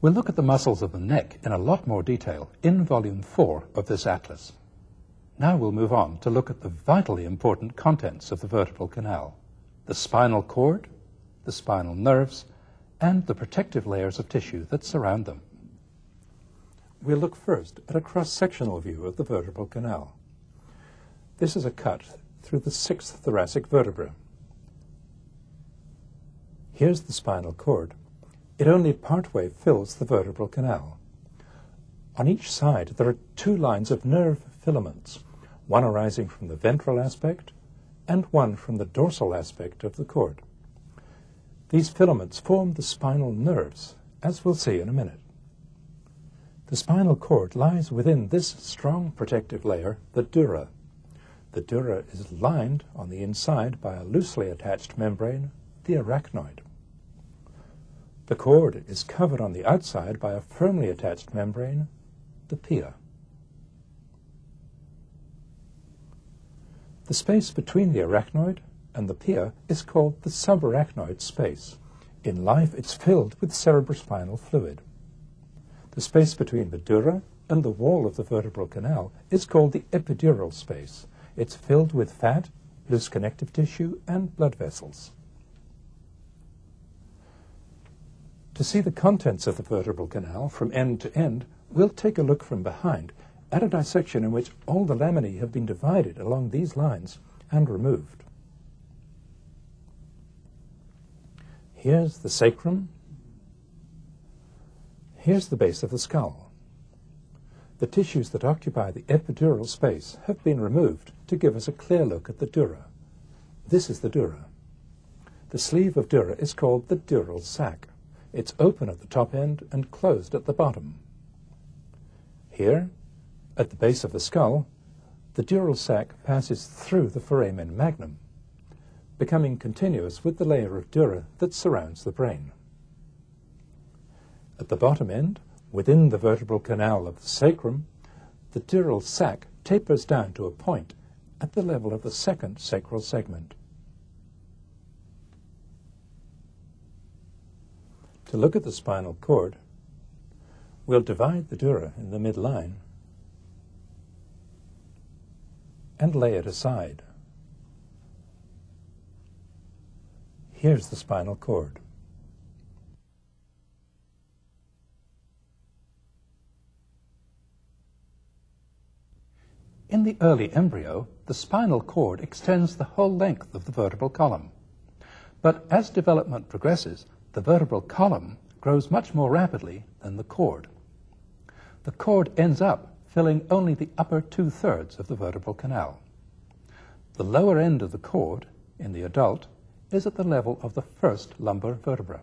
We'll look at the muscles of the neck in a lot more detail in Volume 4 of this atlas. Now we'll move on to look at the vitally important contents of the vertebral canal: the spinal cord, the spinal nerves, and the protective layers of tissue that surround them. We'll look first at a cross-sectional view of the vertebral canal. This is a cut through the 6th thoracic vertebra. Here's the spinal cord. It only partway fills the vertebral canal. On each side there are 2 lines of nerve filaments, one arising from the ventral aspect and one from the dorsal aspect of the cord. These filaments form the spinal nerves, as we'll see in a minute. The spinal cord lies within this strong protective layer, the dura. The dura is lined on the inside by a loosely attached membrane, the arachnoid. The cord is covered on the outside by a firmly attached membrane, the pia. The space between the arachnoid and the pia is called the subarachnoid space. In life, it's filled with cerebrospinal fluid. The space between the dura and the wall of the vertebral canal is called the epidural space. It's filled with fat, loose connective tissue, and blood vessels. To see the contents of the vertebral canal from end to end, we'll take a look from behind at a dissection in which all the laminae have been divided along these lines and removed. Here's the sacrum. Here's the base of the skull. The tissues that occupy the epidural space have been removed to give us a clear look at the dura. This is the dura. The sleeve of dura is called the dural sac. It's open at the top end and closed at the bottom. Here, at the base of the skull, the dural sac passes through the foramen magnum, becoming continuous with the layer of dura that surrounds the brain. At the bottom end, within the vertebral canal of the sacrum, the dural sac tapers down to a point at the level of the 2nd sacral segment. To look at the spinal cord, we'll divide the dura in the midline and lay it aside. Here's the spinal cord. In the early embryo, the spinal cord extends the whole length of the vertebral column. But as development progresses, the vertebral column grows much more rapidly than the cord. The cord ends up filling only the upper 2/3 of the vertebral canal. The lower end of the cord, in the adult, is at the level of the 1st lumbar vertebra.